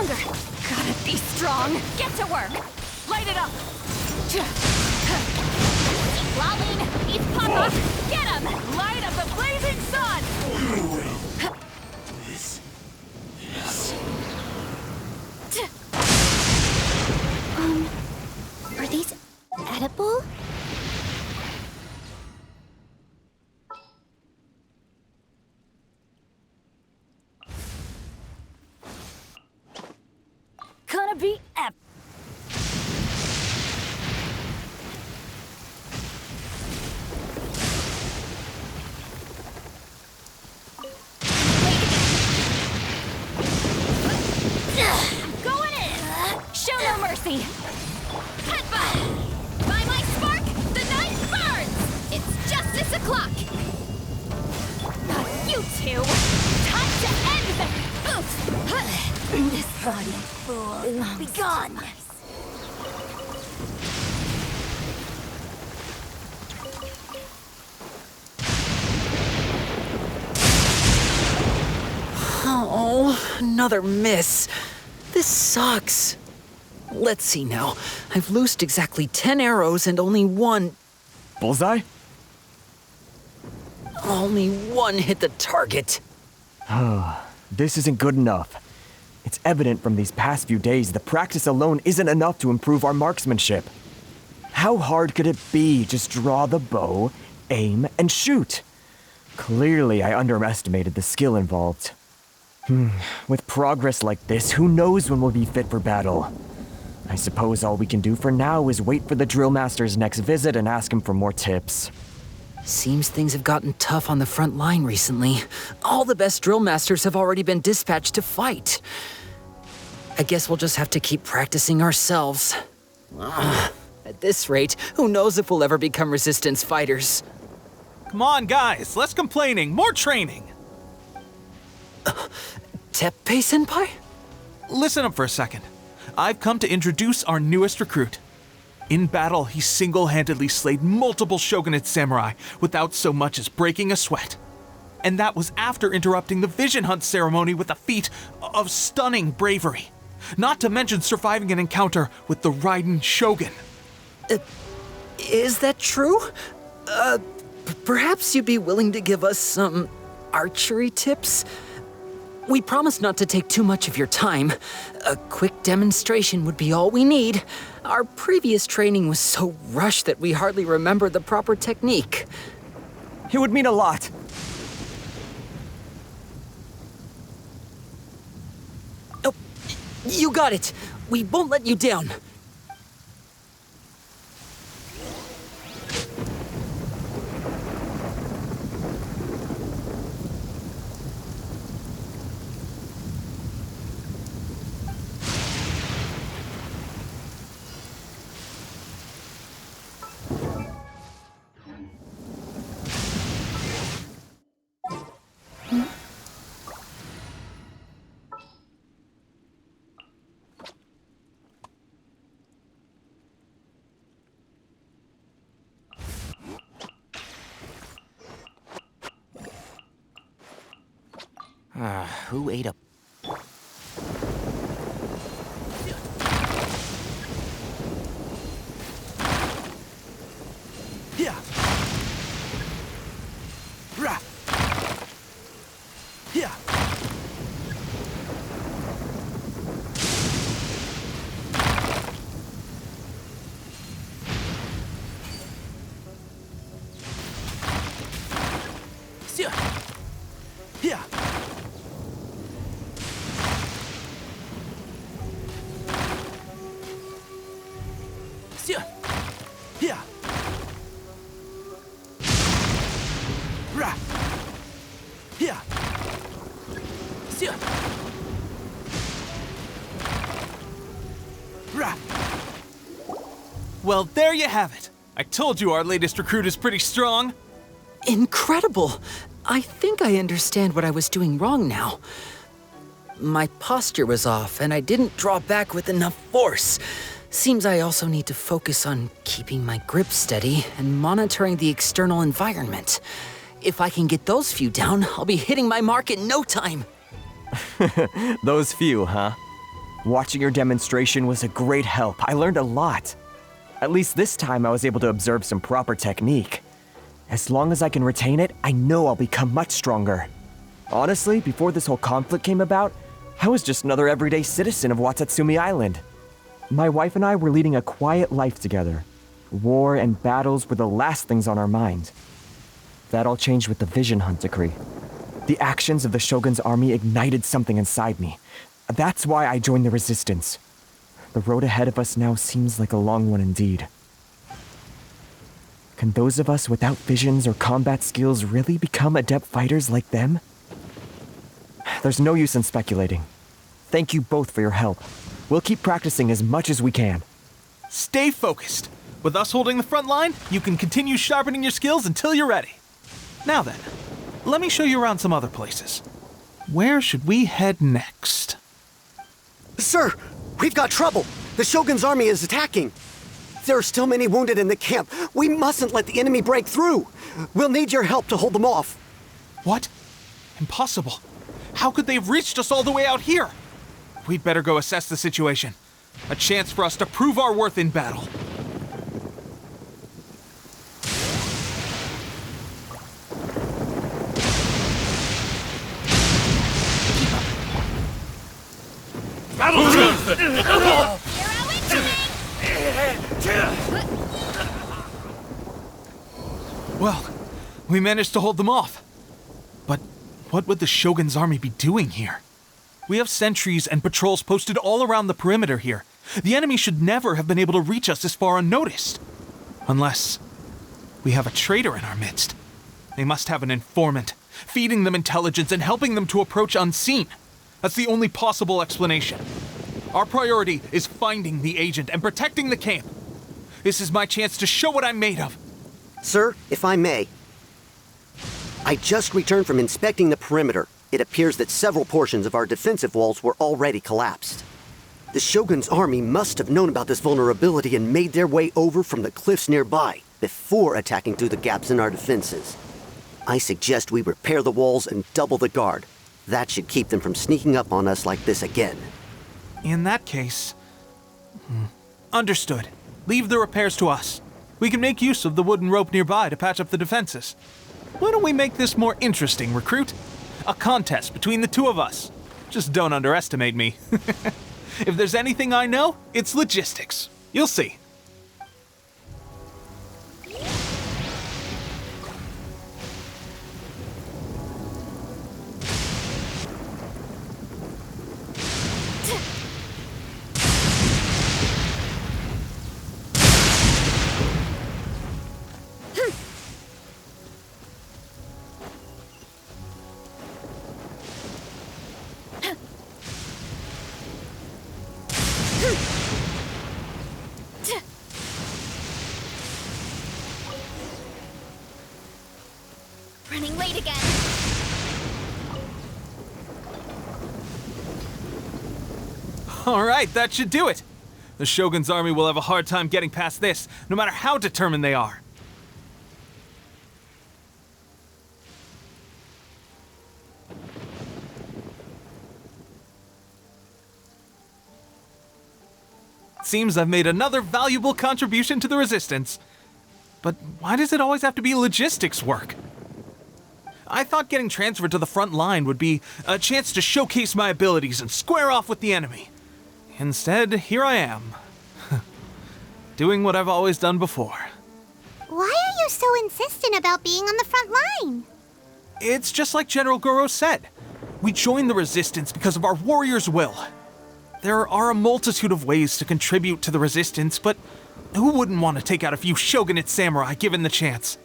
stronger! Gotta be strong! Get to work! Light it up! Lolling! He's Papa! Get him! Light up the blazing sun! This. Are these edible? Gonna be epic! Going in! Show no mercy! Headbutt! By my spark, the night burns! It's justice o'clock! You two! Time to end the... Oof! This body fool be gone! Oh, another miss. This sucks. Let's see now. I've loosed exactly 10 arrows and only one Bullseye? hit the target. This isn't good enough. It's evident from these past few days the practice alone isn't enough to improve our marksmanship. How hard could it be? Just draw the bow, aim, and shoot. Clearly, I underestimated the skill involved. With progress like this, who knows when we'll be fit for battle? I suppose all we can do for now is wait for the drill master's next visit and ask him for more tips. Seems things have gotten tough on the front line recently. All the best drill masters have already been dispatched to fight. I guess we'll just have to keep practicing ourselves. At this rate, who knows if we'll ever become resistance fighters. Come on, guys, less complaining, more training. Teppei-senpai? Listen up for a second. I've come to introduce our newest recruit. In battle, he single-handedly slayed multiple shogunate samurai without so much as breaking a sweat. And that was after interrupting the vision hunt ceremony with a feat of stunning bravery. Not to mention surviving an encounter with the Raiden Shogun. Is that true? Perhaps you'd be willing to give us some archery tips? We promise not to take too much of your time. A quick demonstration would be all we need. Our previous training was so rushed that we hardly remember the proper technique. It would mean a lot. Oh, you got it. We won't let you down. Who ate a... Yeah. Rah. Yeah. Yeah. Yeah. Rah. Yeah. Rah. Well, there you have it. I told you our latest recruit is pretty strong. Incredible! I think I understand what I was doing wrong now. My posture was off, and I didn't draw back with enough force. Seems I also need to focus on keeping my grip steady and monitoring the external environment. If I can get those few down, I'll be hitting my mark in no time. Those few, huh? Watching your demonstration was a great help. I learned a lot. At least this time I was able to observe some proper technique. As long as I can retain it, I know I'll become much stronger. Honestly, before this whole conflict came about, I was just another everyday citizen of Watatsumi Island. My wife and I were leading a quiet life together. War and battles were the last things on our mind. That all changed with the Vision Hunt decree. The actions of the Shogun's army ignited something inside me. That's why I joined the resistance. The road ahead of us now seems like a long one indeed. Can those of us without visions or combat skills really become adept fighters like them? There's no use in speculating. Thank you both for your help. We'll keep practicing as much as we can. Stay focused. With us holding the front line, you can continue sharpening your skills until you're ready. Now then, let me show you around some other places. Where should we head next? Sir, we've got trouble. The Shogun's army is attacking. There are still many wounded in the camp. We mustn't let the enemy break through. We'll need your help to hold them off. What? Impossible. How could they have reached us all the way out here? We'd better go assess the situation. A chance for us to prove our worth in battle. Well, we managed to hold them off. But what would the Shogun's army be doing here? We have sentries and patrols posted all around the perimeter here. The enemy should never have been able to reach us this far unnoticed. Unless we have a traitor in our midst. They must have an informant, feeding them intelligence and helping them to approach unseen. That's the only possible explanation. Our priority is finding the agent and protecting the camp. This is my chance to show what I'm made of. Sir, if I may. I just returned from inspecting the perimeter. It appears that several portions of our defensive walls were already collapsed. The Shogun's army must have known about this vulnerability and made their way over from the cliffs nearby before attacking through the gaps in our defenses. I suggest we repair the walls and double the guard. That should keep them from sneaking up on us like this again. In that case... Understood. Leave the repairs to us. We can make use of the wooden rope nearby to patch up the defenses. Why don't we make this more interesting, recruit? A contest between the two of us. Just don't underestimate me. If there's anything I know, it's logistics. You'll see. Running late again. All right, that should do it. The Shogun's army will have a hard time getting past this, no matter how determined they are. Seems I've made another valuable contribution to the Resistance. But why does it always have to be logistics work? I thought getting transferred to the front line would be a chance to showcase my abilities and square off with the enemy. Instead, here I am. Doing what I've always done before. Why are you so insistent about being on the front line? It's just like General Goro said. We joined the Resistance because of our warrior's will. There are a multitude of ways to contribute to the Resistance, but who wouldn't want to take out a few shogunate samurai given the chance?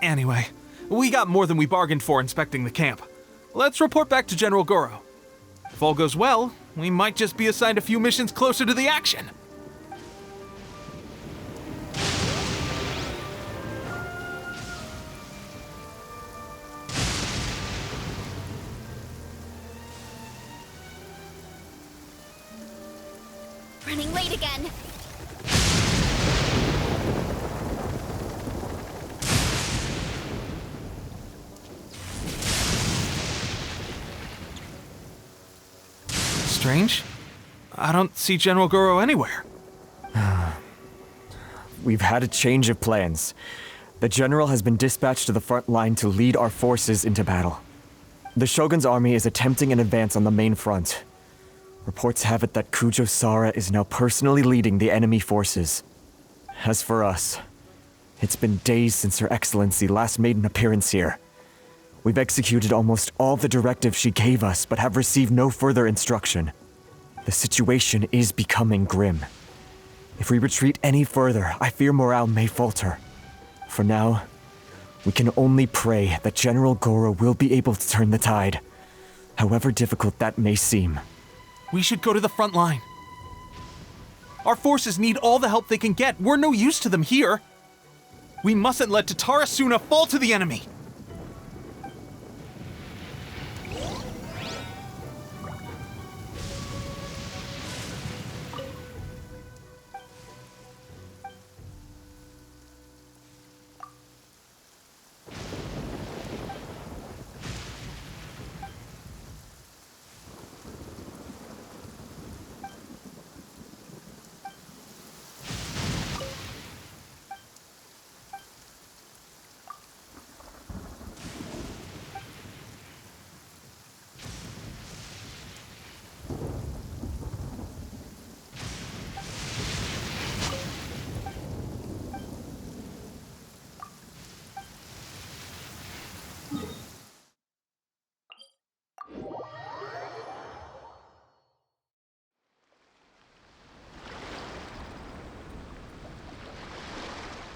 Anyway, we got more than we bargained for inspecting the camp. Let's report back to General Goro. If all goes well, we might just be assigned a few missions closer to the action. Running late again. Strange. I don't see General Goro anywhere. We've had a change of plans. The general has been dispatched to the front line to lead our forces into battle. The Shogun's army is attempting an advance on the main front. Reports have it that Kujo Sara is now personally leading the enemy forces. As for us, it's been days since Her Excellency last made an appearance here. We've executed almost all the directives she gave us, but have received no further instruction. The situation is becoming grim. If we retreat any further, I fear morale may falter. For now, we can only pray that General Goro will be able to turn the tide, however difficult that may seem. We should go to the front line. Our forces need all the help they can get. We're no use to them here. We mustn't let Tatarasuna fall to the enemy.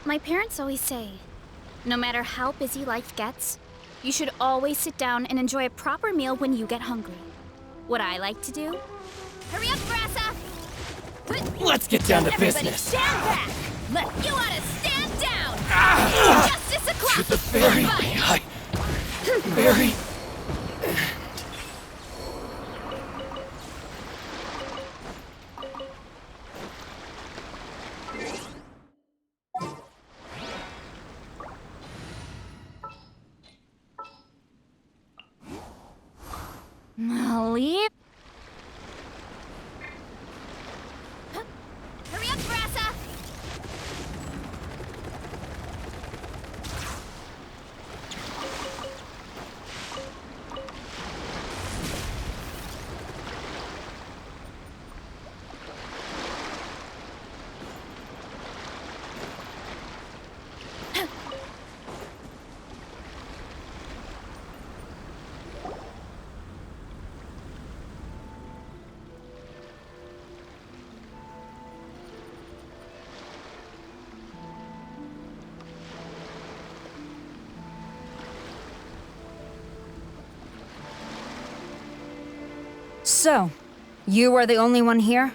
My parents always say, no matter how busy life gets, you should always sit down and enjoy a proper meal when you get hungry. What I like to do? Hurry up, Brassa! Let's get down to Everybody business. stand back! You ought to stand down! Justice o'clock! To the ferry. Ferry. I'll leave. Hurry up, Brassa! So, you are the only one here?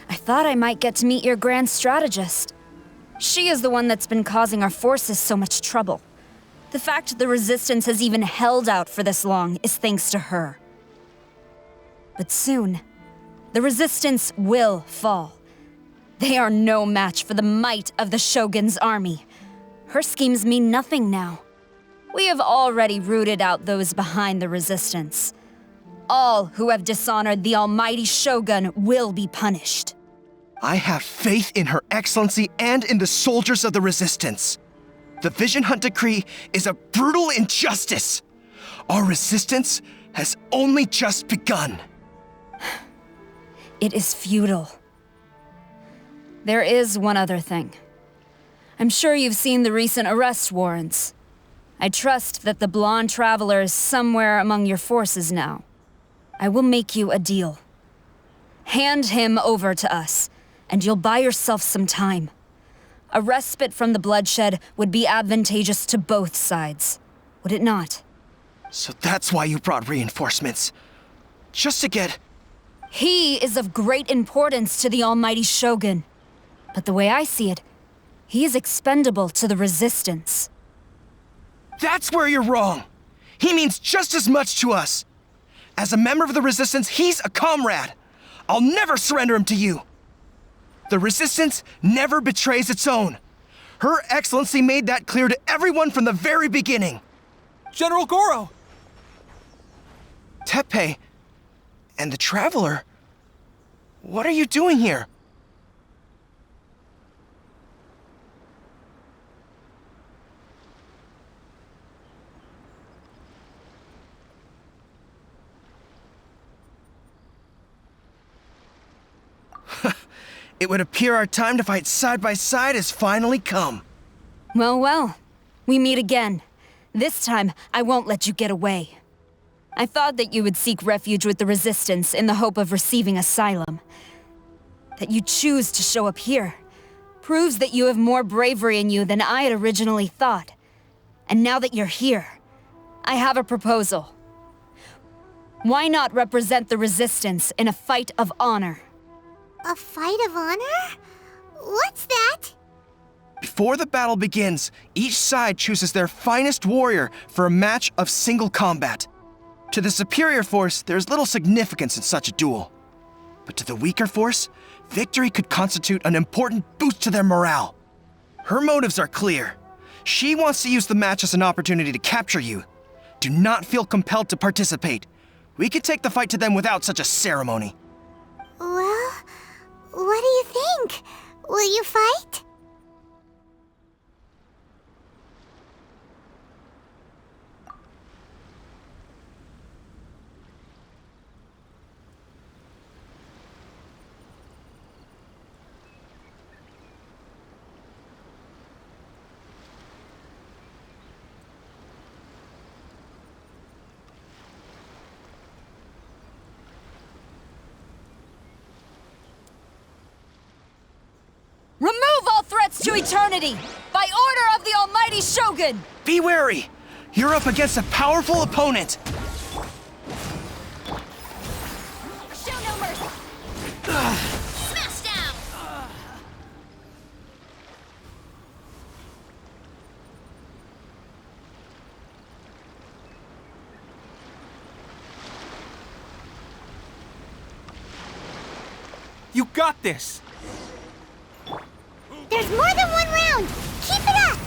I thought I might get to meet your grand strategist. She is the one that's been causing our forces so much trouble. The fact the Resistance has even held out for this long is thanks to her. But soon, the Resistance will fall. They are no match for the might of the Shogun's army. Her schemes mean nothing now. We have already rooted out those behind the Resistance. All who have dishonored the almighty Shogun will be punished. I have faith in Her Excellency and in the soldiers of the Resistance. The Vision Hunt Decree is a brutal injustice. Our resistance has only just begun. It is futile. There is one other thing. I'm sure you've seen the recent arrest warrants. I trust that the blonde traveler is somewhere among your forces now. I will make you a deal. Hand him over to us, and you'll buy yourself some time. A respite from the bloodshed would be advantageous to both sides, would it not? So that's why you brought reinforcements. Just to get... He is of great importance to the almighty Shogun. But the way I see it, he is expendable to the Resistance. That's where you're wrong. He means just as much to us. As a member of the Resistance, he's a comrade. I'll never surrender him to you. The Resistance never betrays its own. Her Excellency made that clear to everyone from the very beginning. General Goro! Teppei and the Traveler What are you doing here? It would appear our time to fight side by side has finally come. Well, well. We meet again. This time, I won't let you get away. I thought that you would seek refuge with the Resistance in the hope of receiving asylum. That you choose to show up here proves that you have more bravery in you than I had originally thought. And now that you're here, I have a proposal. Why not represent the Resistance in a fight of honor? A fight of honor? What's that? Before the battle begins, each side chooses their finest warrior for a match of single combat. To the superior force, there is little significance in such a duel. But to the weaker force, victory could constitute an important boost to their morale. Her motives are clear. She wants to use the match as an opportunity to capture you. Do not feel compelled to participate. We could take the fight to them without such a ceremony. Well, what do you think? Will you fight? Remove all threats to eternity! By order of the Almighty Shogun! Be wary! You're up against a powerful opponent! Show no mercy! Smash down! You got this! There's more than one round! Keep it up!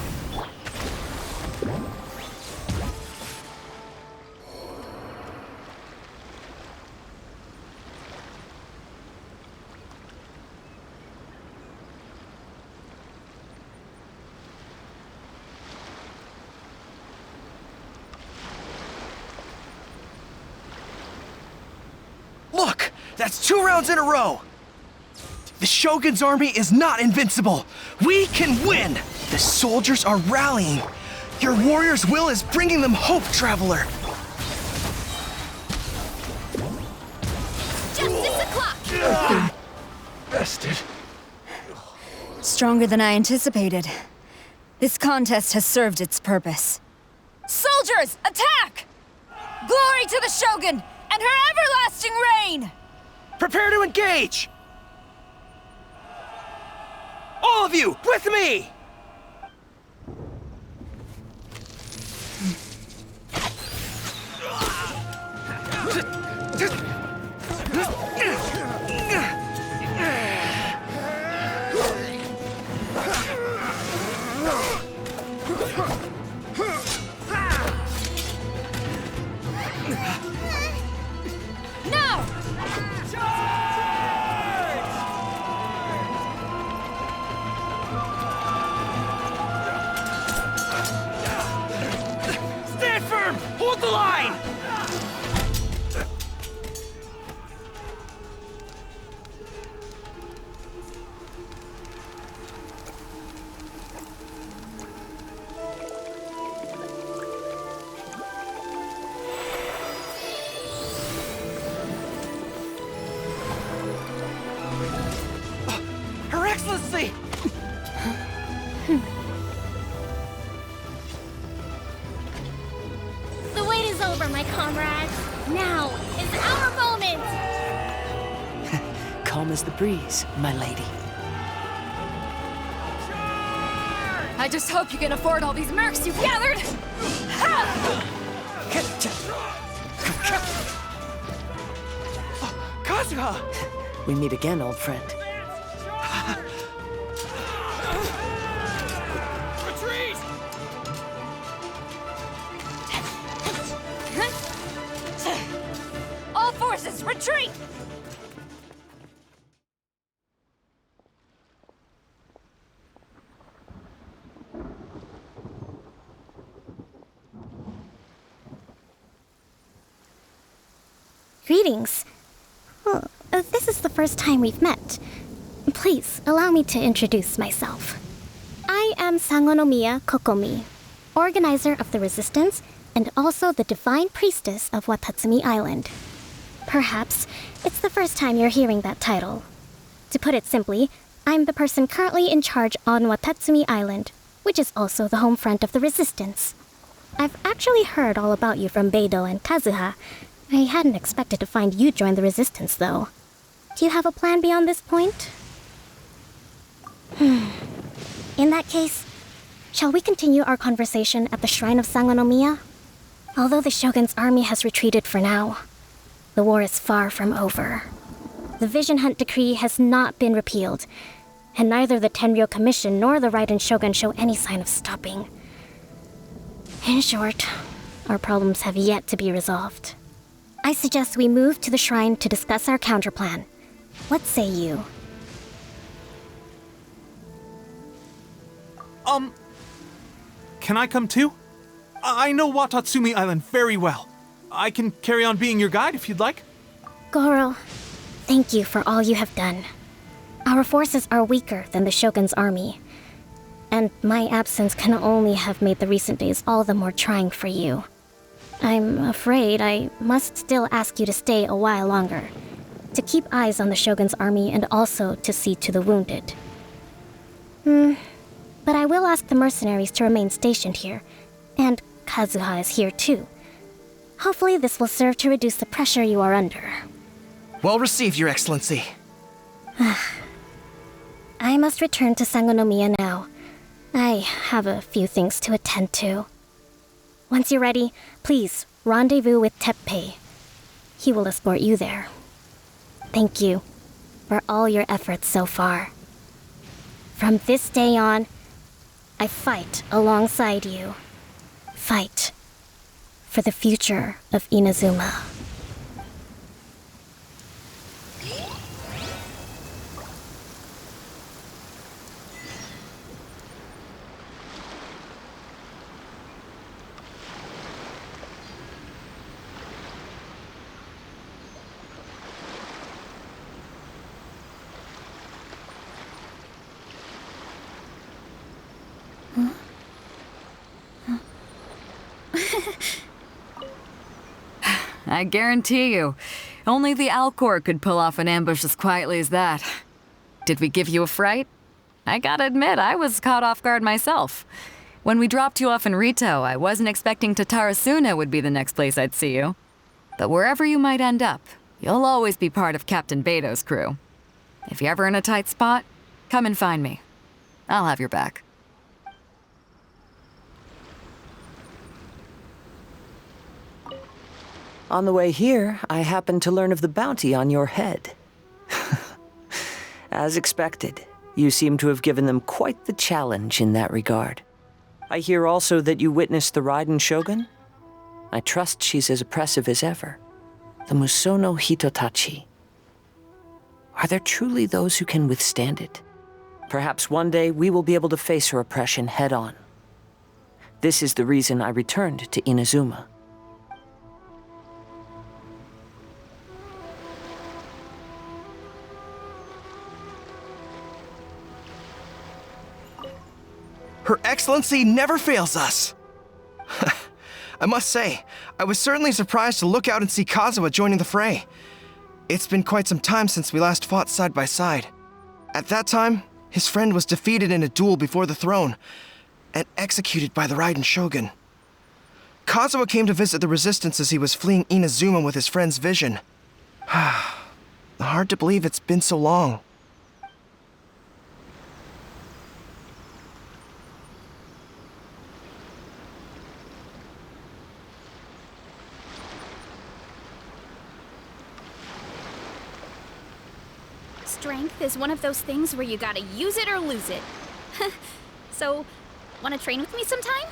Look! That's 2 rounds in a row! The Shogun's army is not invincible! We can win! The soldiers are rallying! Your warrior's will is bringing them hope, Traveler! Justice o'clock! Bested. Stronger than I anticipated. This contest has served its purpose. Soldiers, attack! Glory to the Shogun and her everlasting reign! Prepare to engage! All of you, with me! Now! Stand firm! Hold the line! Her Excellency! The wait is over, my comrades. Now is our moment! Calm as the breeze, my lady. I just hope you can afford all these mercs you've gathered! Kazuha! We meet again, old friend. Retreat! All forces, retreat! Greetings. Well, this is the first time we've met. Please, allow me to introduce myself. I am Sangonomiya Kokomi, organizer of the Resistance and also the Divine Priestess of Watatsumi Island. Perhaps it's the first time you're hearing that title. To put it simply, I'm the person currently in charge on Watatsumi Island, which is also the home front of the Resistance. I've actually heard all about you from Beidou and Kazuha. I hadn't expected to find you join the Resistance, though. Do you have a plan beyond this point? In that case, shall we continue our conversation at the Shrine of Sangonomiya? Although the Shogun's army has retreated for now, the war is far from over. The Vision Hunt Decree has not been repealed, and neither the Tenryo Commission nor the Raiden Shogun show any sign of stopping. In short, our problems have yet to be resolved. I suggest we move to the shrine to discuss our counterplan. What say you? Can I come too? I know Watatsumi Island very well. I can carry on being your guide if you'd like. Goro, thank you for all you have done. Our forces are weaker than the Shogun's army, and my absence can only have made the recent days all the more trying for you. I'm afraid I must still ask you to stay a while longer, to keep eyes on the Shogun's army and also to see to the wounded. But I will ask the mercenaries to remain stationed here, and Kazuha is here too. Hopefully this will serve to reduce the pressure you are under. Well received, Your Excellency. I must return to Sangonomiya now. I have a few things to attend to. Once you're ready, please rendezvous with Teppei. He will escort you there. Thank you for all your efforts so far. From this day on, I fight alongside you. Fight for the future of Inazuma. I guarantee you, only the Alcor could pull off an ambush as quietly as that. Did we give you a fright? I gotta admit, I was caught off guard myself. When we dropped you off in Rito, I wasn't expecting Tatarasuna would be the next place I'd see you. But wherever you might end up, you'll always be part of Captain Beidou's crew. If you're ever in a tight spot, come and find me. I'll have your back. On the way here, I happened to learn of the bounty on your head. As expected, you seem to have given them quite the challenge in that regard. I hear also that you witnessed the Raiden Shogun? I trust she's as oppressive as ever. The Musono Hitotachi. Are there truly those who can withstand it? Perhaps one day we will be able to face her oppression head-on. This is the reason I returned to Inazuma. Her Excellency never fails us. I must say, I was certainly surprised to look out and see Kazuha joining the fray. It's been quite some time since we last fought side by side. At that time, his friend was defeated in a duel before the throne and executed by the Raiden Shogun. Kazuha came to visit the Resistance as he was fleeing Inazuma with his friend's vision. Hard to believe it's been so long. Strength is one of those things where you gotta use it or lose it. So, wanna train with me sometime?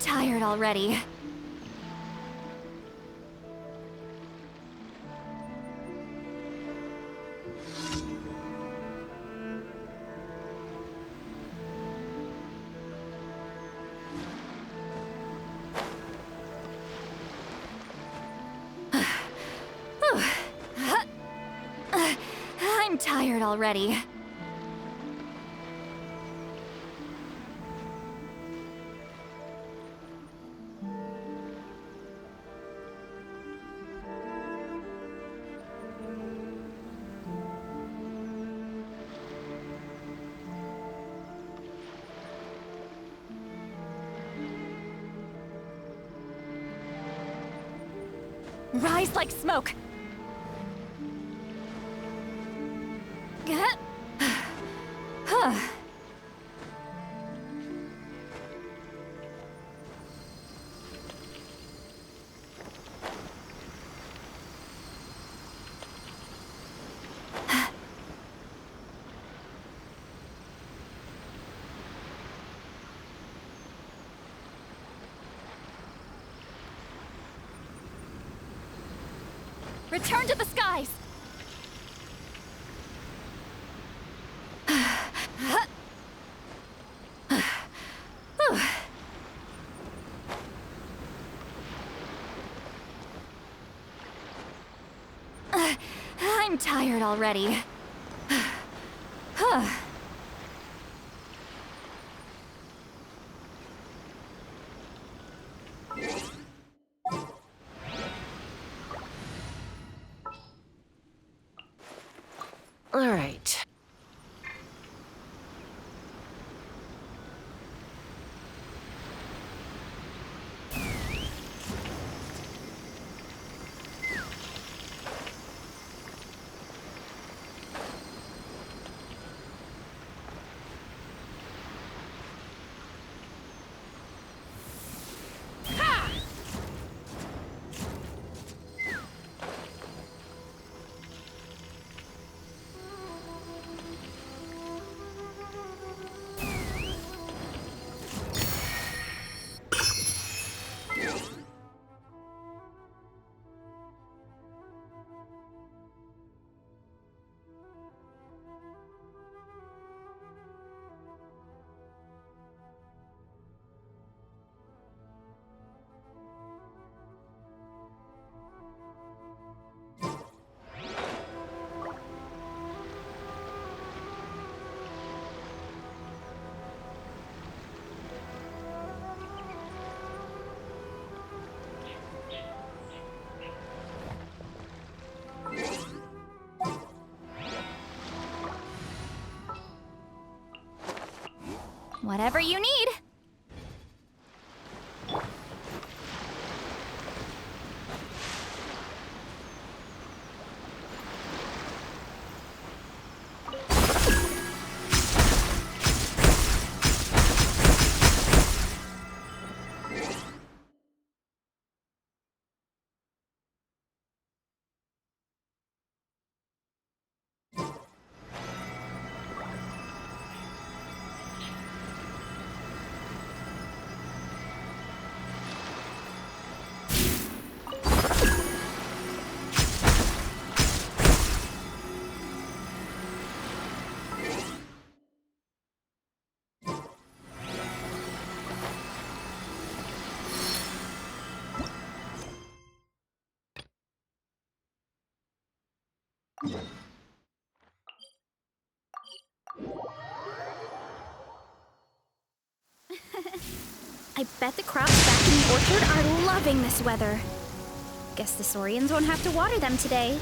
tired already. I'm tired already. Rise like smoke. Return to the skies! I'm tired already. All right. Whatever you need. I bet the crops back in the orchard are loving this weather. Guess the Saurians won't have to water them today.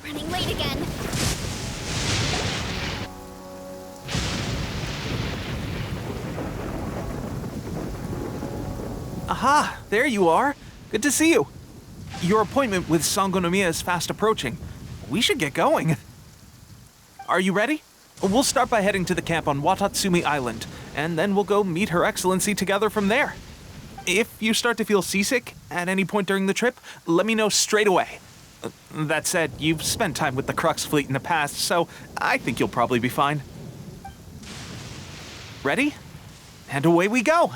Running late again. Aha! There you are! Good to see you! Your appointment with Sangonomiya is fast approaching. We should get going. Are you ready? We'll start by heading to the camp on Watatsumi Island, and then we'll go meet Her Excellency together from there. If you start to feel seasick at any point during the trip, let me know straight away. That said, you've spent time with the Crux fleet in the past, so I think you'll probably be fine. Ready? And away we go!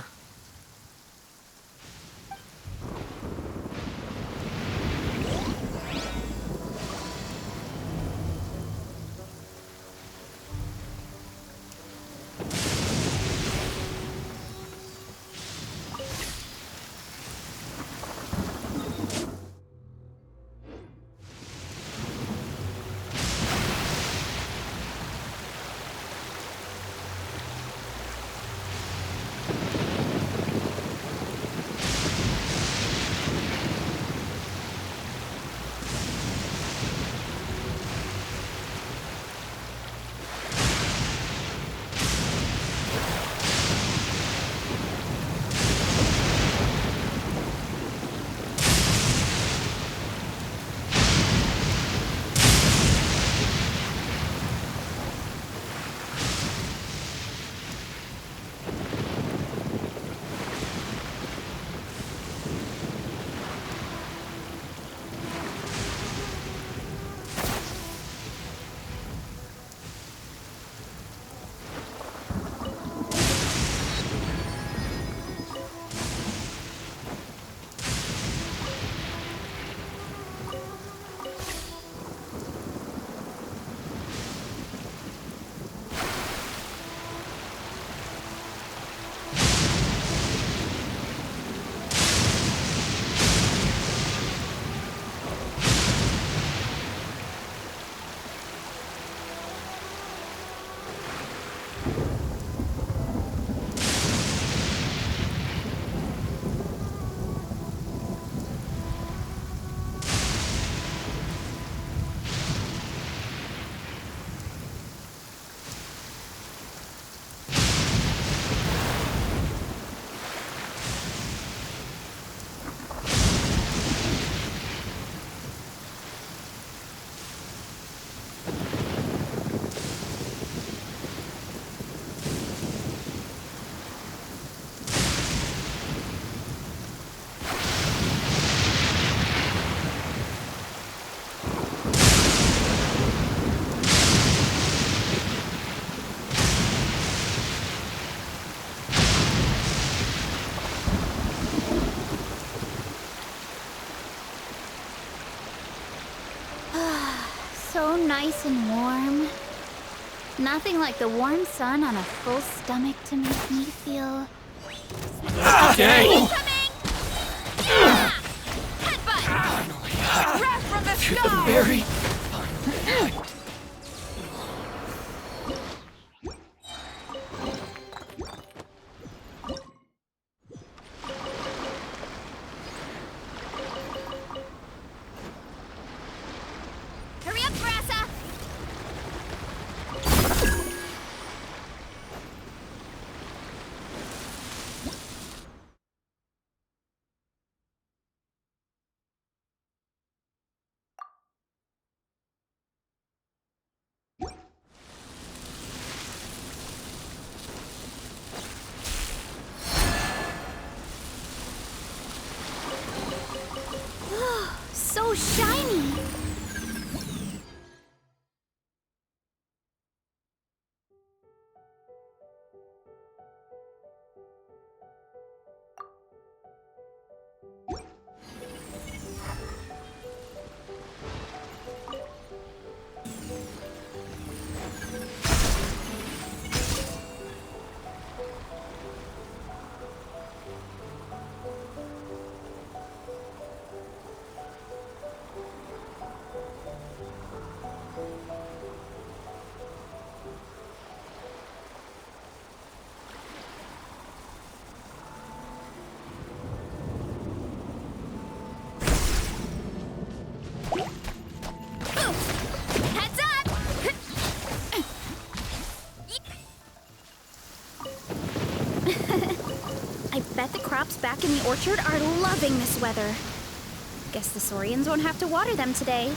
So nice and warm. Nothing like the warm sun on a full stomach to make me feel... Okay! Incoming! Yeah! Headbutt! Wrath from the sky! Very... Hurry up, Brassa! So shiny! Heads up! I bet the crops back in the orchard are loving this weather. Guess the Saurians won't have to water them today.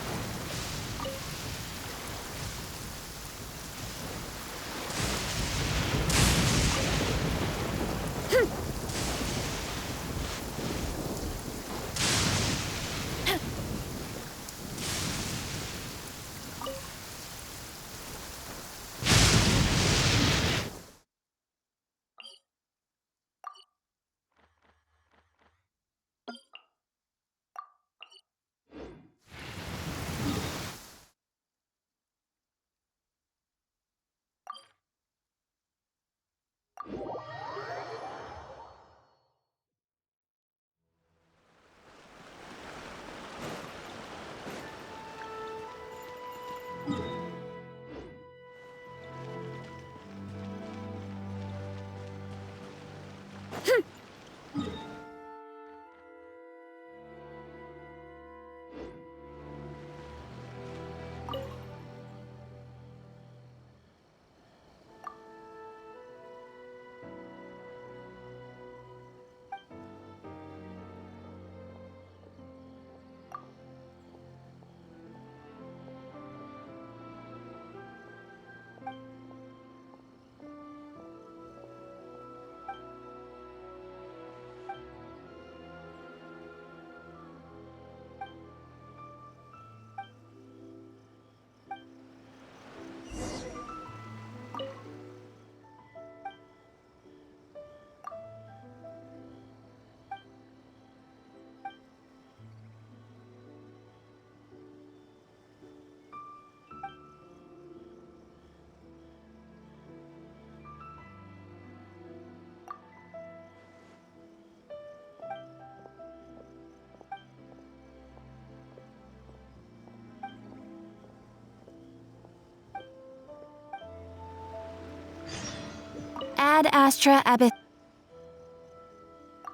Ad Astra Abyss.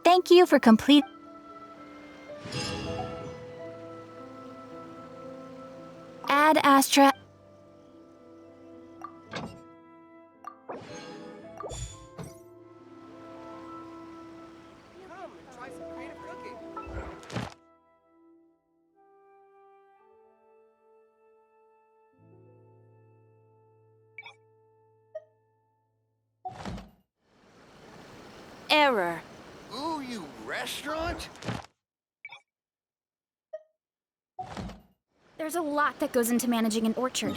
Thank you for complete. Ad Astra. Error. Ooh, you restaurant? There's a lot that goes into managing an orchard.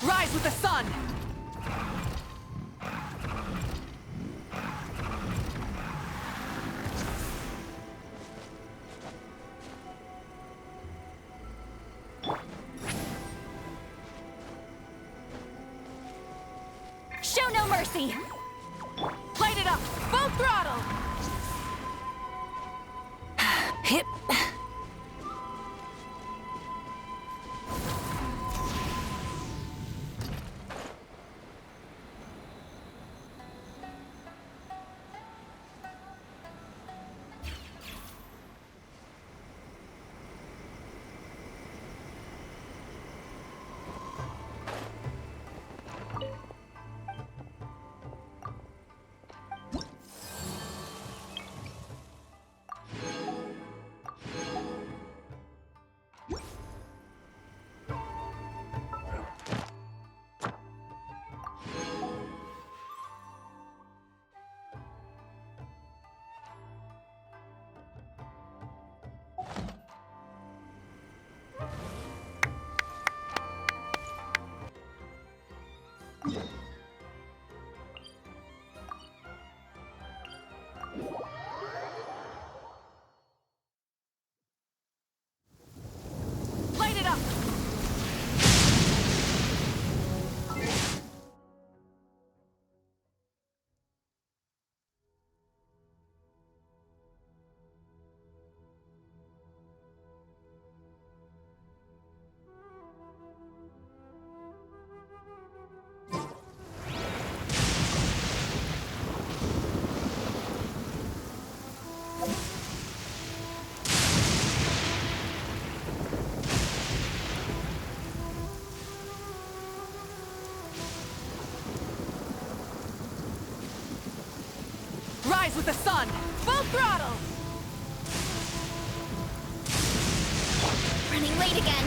Rise with the sun! Show no mercy! Light it up! Full throttle! Hip. Light it up! Rise with the sun! Full throttle! Running late again.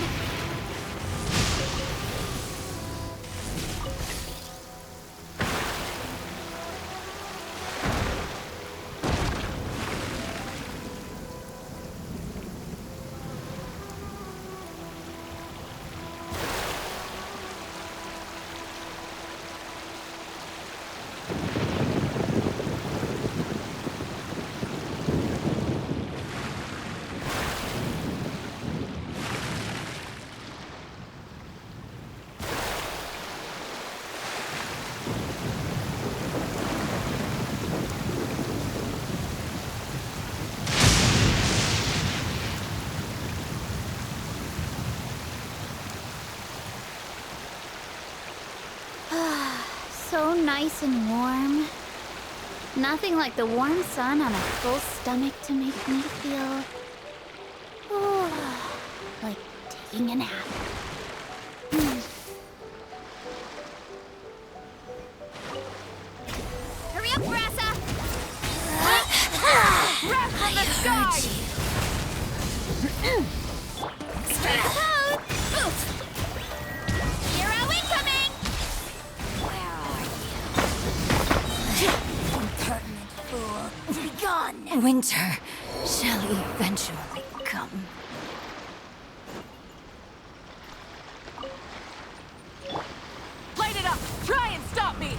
nice and warm. Nothing like the warm sun on a full stomach to make me feel... like taking a nap. Hurry up, Brassa! Wrath from the sky! Straight out! Boost! Hero incoming! Where are you? Impertinent fool! Be gone! Winter shall eventually come. Light it up! Try and stop me!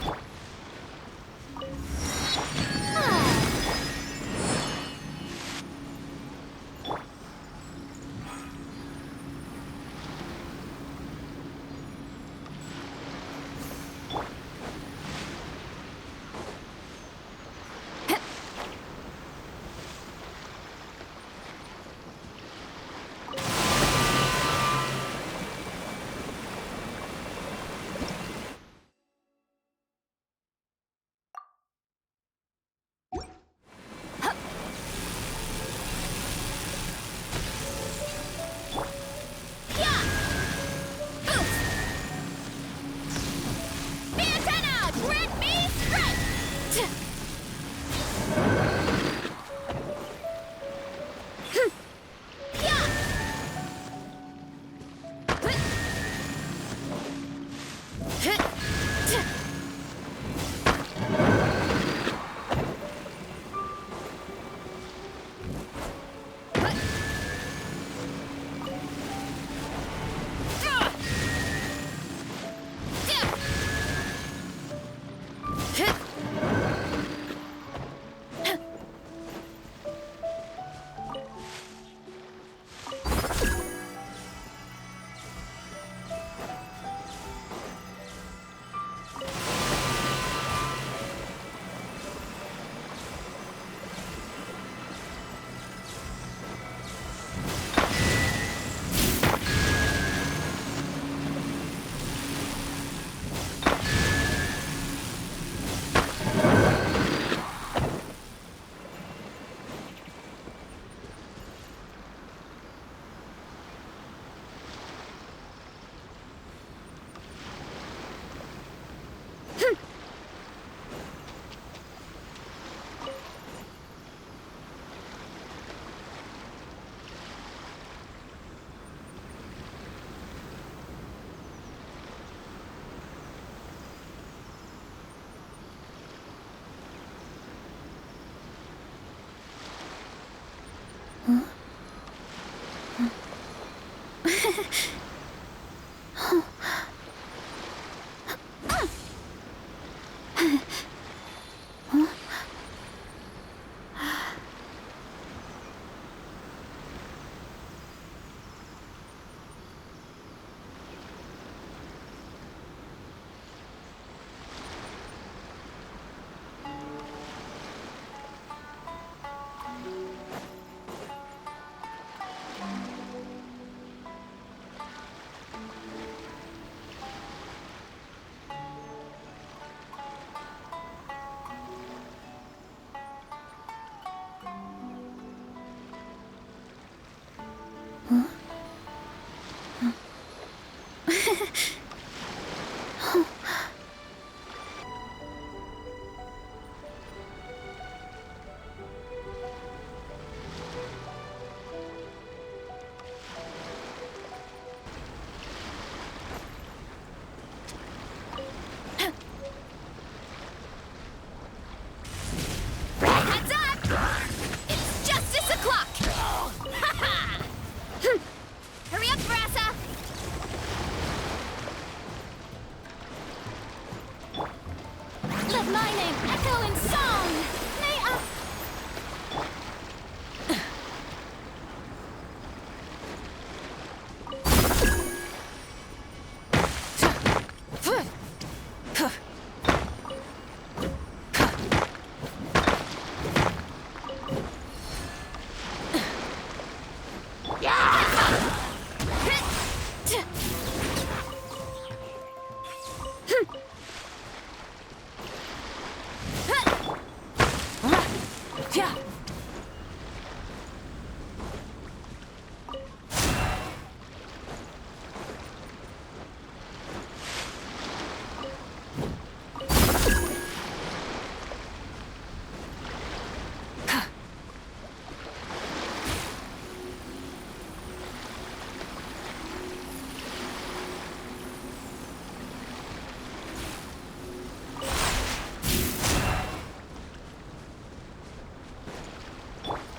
Yeah.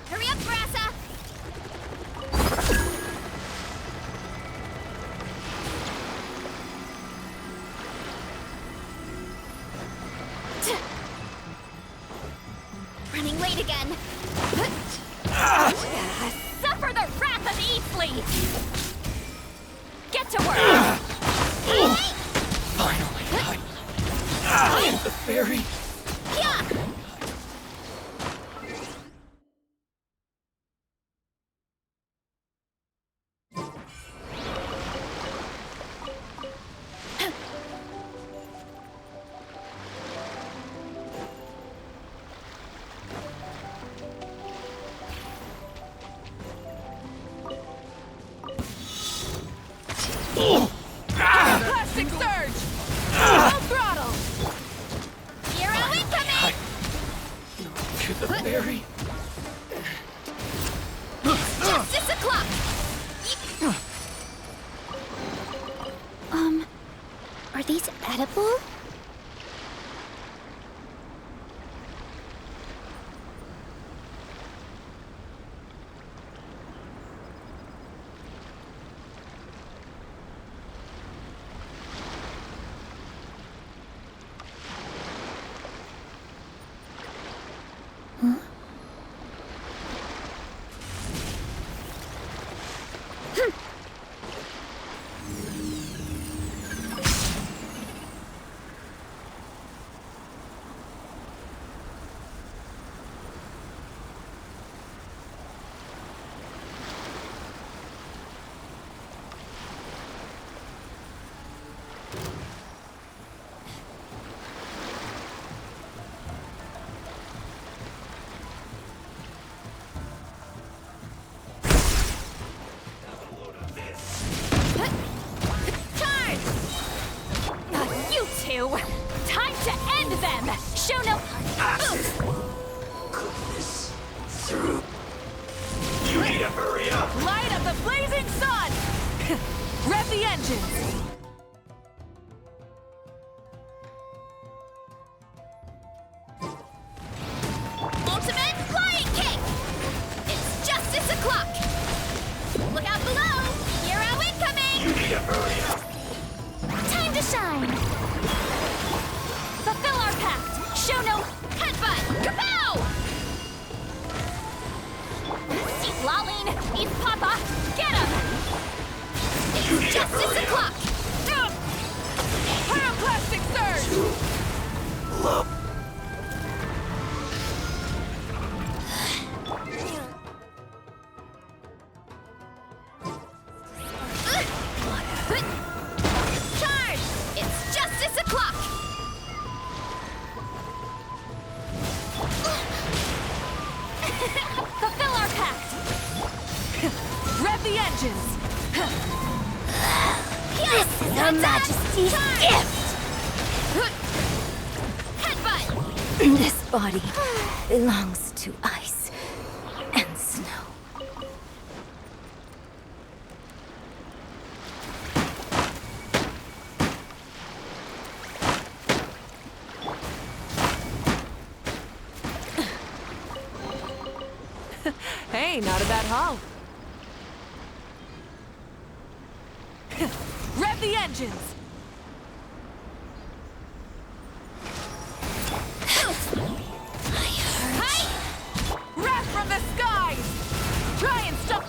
Hurry up, Brassa! Running late again. Suffer the wrath of Easley! Get to work! Finally, the fairy. Yeah! Plastic surge! Full throttle! Hero incoming! To the fairy. Justice o'clock! Are these edible? You two! Time to end them! Show no... Goodness. Through. You need to hurry up. Light up the blazing sun! Rev the engines! Ultimate flying kick! It's justice o'clock! Look out below! Hero incoming! You need to hurry up. Time to shine! Fulfill our pact! Show no headbutt! Kapow! See Laline! Eat Papa! Get him! It's justice o'clock! Pyroclastic surge! Love. Charge! It's justice o'clock! Fulfill our pact! Rev the engines! Yes! Your Majesty's gift! Headbutt! This body belongs to ice and snow. Hey, not a bad haul. Rev the engines! Wrath from the skies! Try and stop...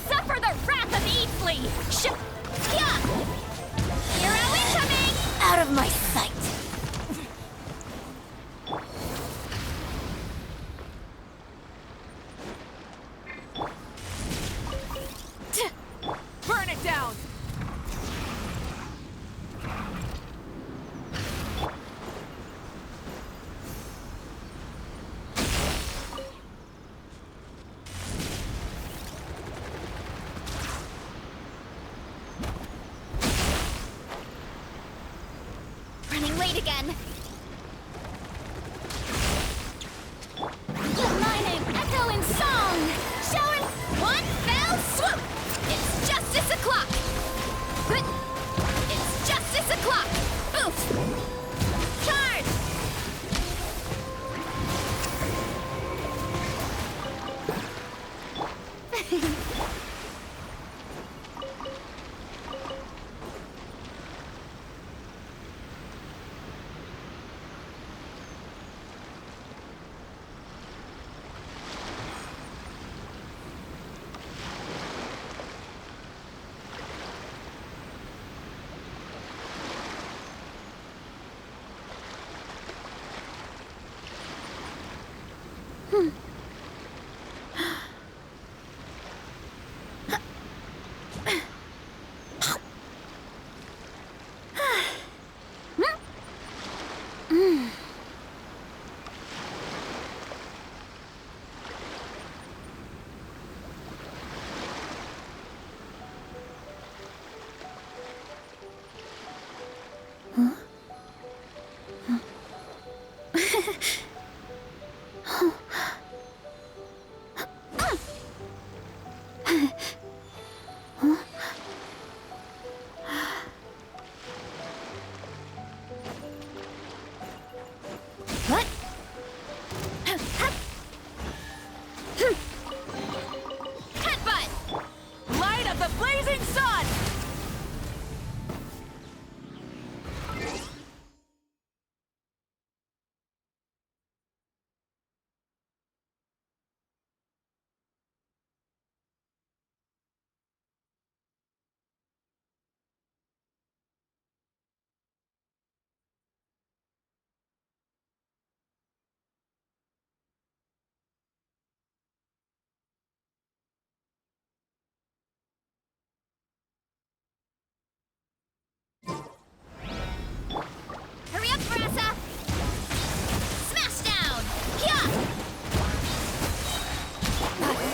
Suffer the wrath of Easley! Yeah! Hero incoming! Out of my sight! Burn it down! again! Mining, echo in song! Showing one fell swoop! It's justice o'clock! It's justice o'clock! Oof! Charge! What? Headbutt! Light of the blazing sun! Hurry up, Brassa! Smash down! Yeah!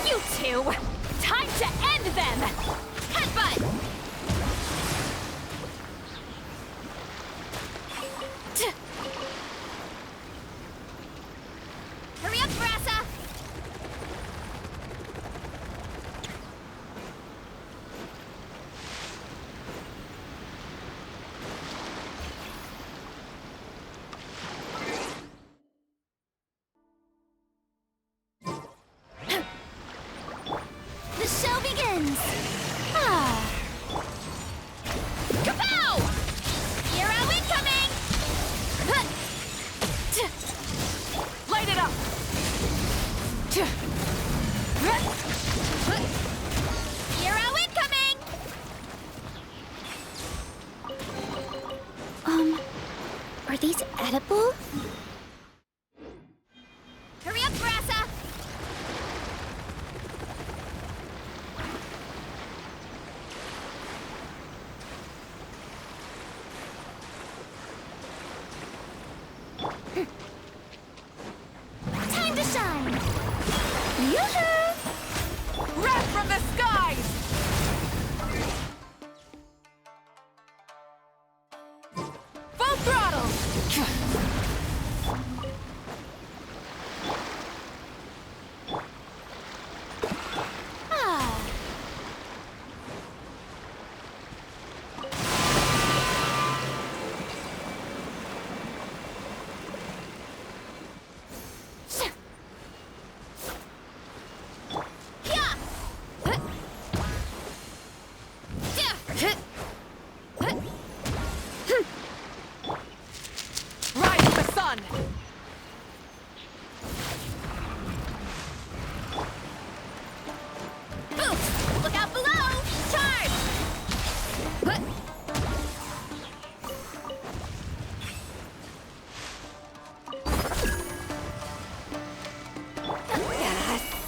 You two! Time to end them! Headbutt! Hurry up, Brassa! The show begins! Ah. Kapow! Hero incoming! Light it up! Hero incoming! Are these edible? Hurry up, Brassa! Time to shine! Yoo-hoo! Wrath from the skies! Full throttle! Ah. Yeah. Rise of the sun! Oof! Look out below! Charge!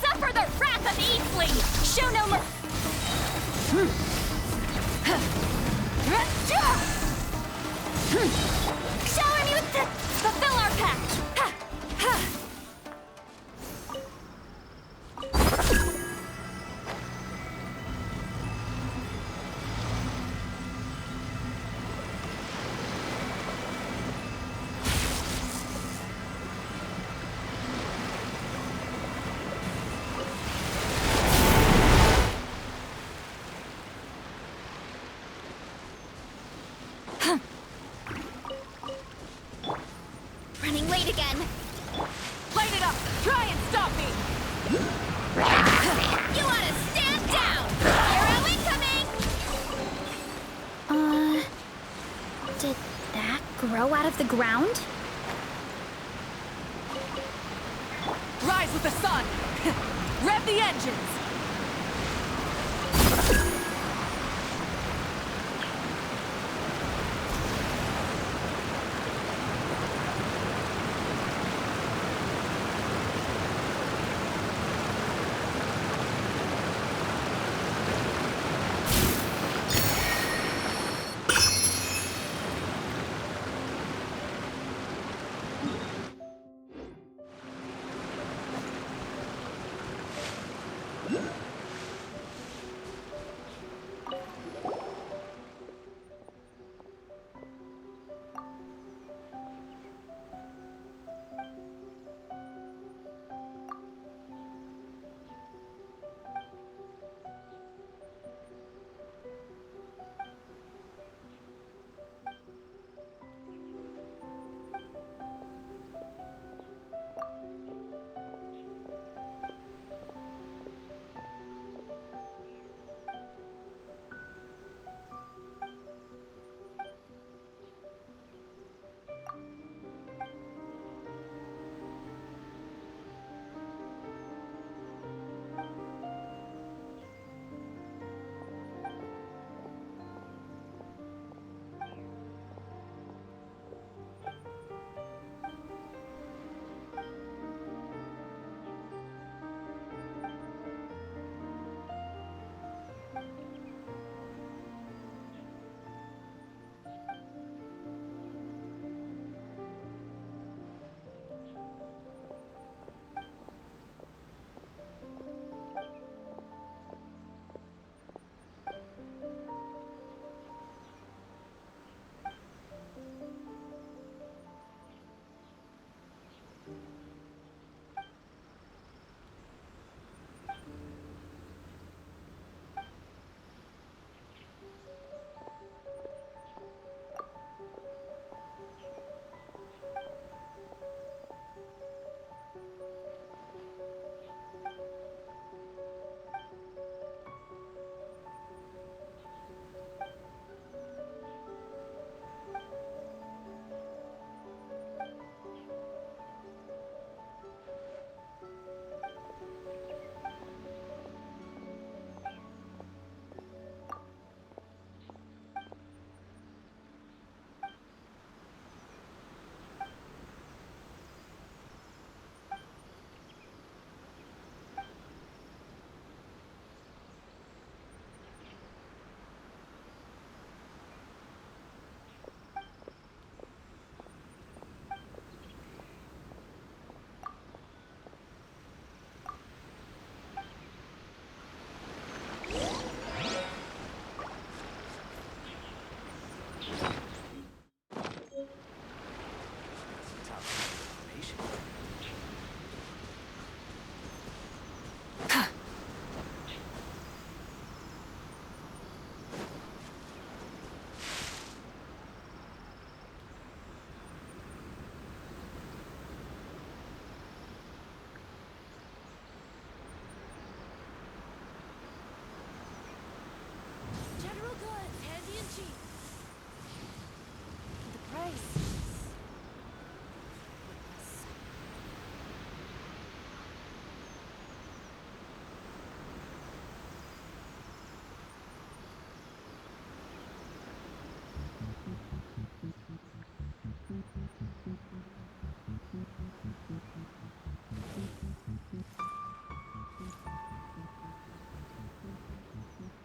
Suffer the wrath of Easley! Show no mer- Shower me with the fulfill our pact! Try and stop me! You wanna stand down! Arrow incoming! Did that grow out of the ground? Rise with the sun! Rev the engines!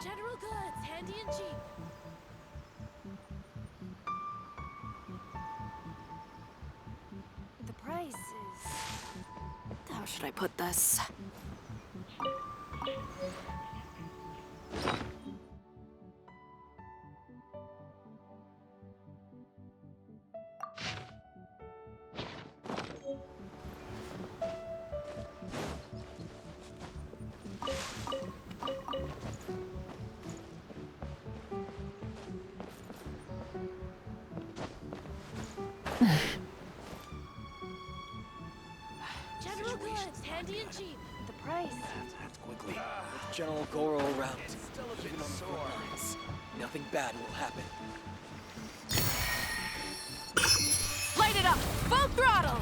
General goods, handy and cheap. The price is... How should I put this? General goods, handy and cheap. The price. Quickly, with General Goro around, even on the front lines, nothing bad will happen. Light it up! Full throttle!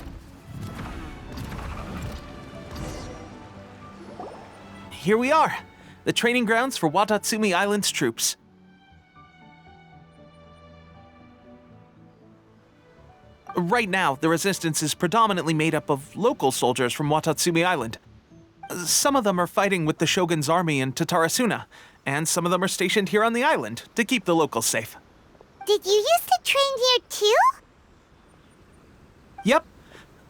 Here we are, the training grounds for Watatsumi Island's troops. Right now, the resistance is predominantly made up of local soldiers from Watatsumi Island. Some of them are fighting with the Shogun's army in Tatarasuna, and some of them are stationed here on the island to keep the locals safe. Did you used to train here too? Yep.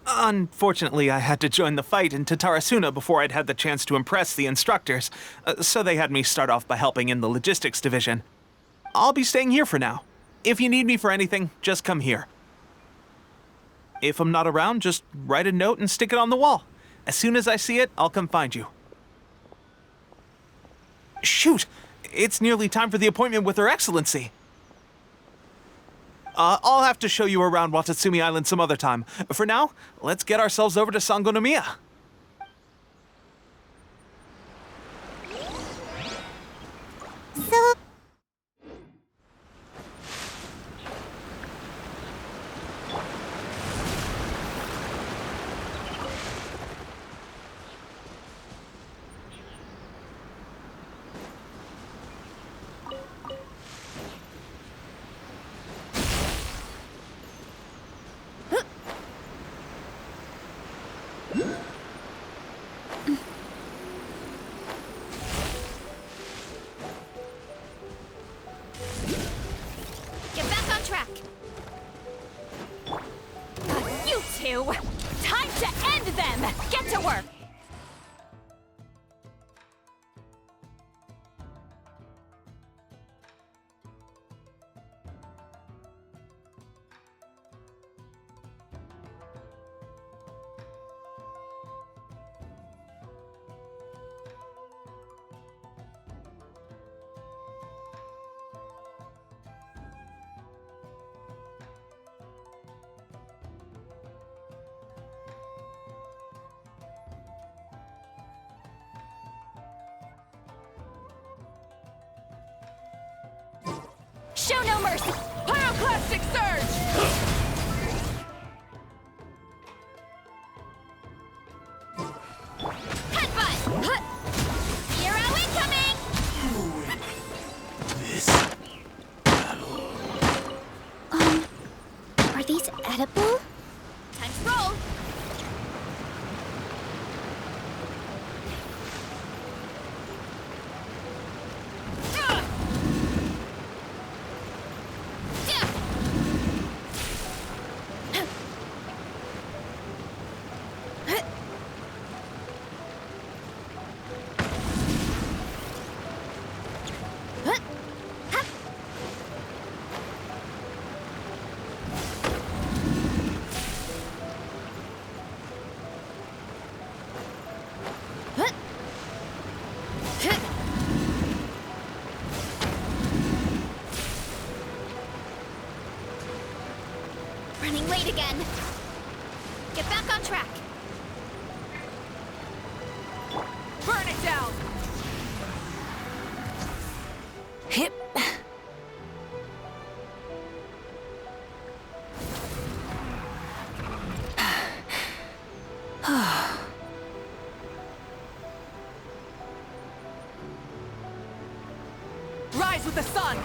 Unfortunately, I had to join the fight in Tatarasuna before I'd had the chance to impress the instructors, so they had me start off by helping in the logistics division. I'll be staying here for now. If you need me for anything, just come here. If I'm not around, just write a note and stick it on the wall. As soon as I see it, I'll come find you. Shoot! It's nearly time for the appointment with Her Excellency. I'll have to show you around Watatsumi Island some other time. For now, let's get ourselves over to Sangonomiya. So... Get back on track! You two! Time to end them! Get to work! Show no mercy! Pyroclastic surge! Headbutt! Zero incoming! This battle. Are these edible? Time to roll! Running late again. Get back on track. Burn it down! Hip. Rise with the sun!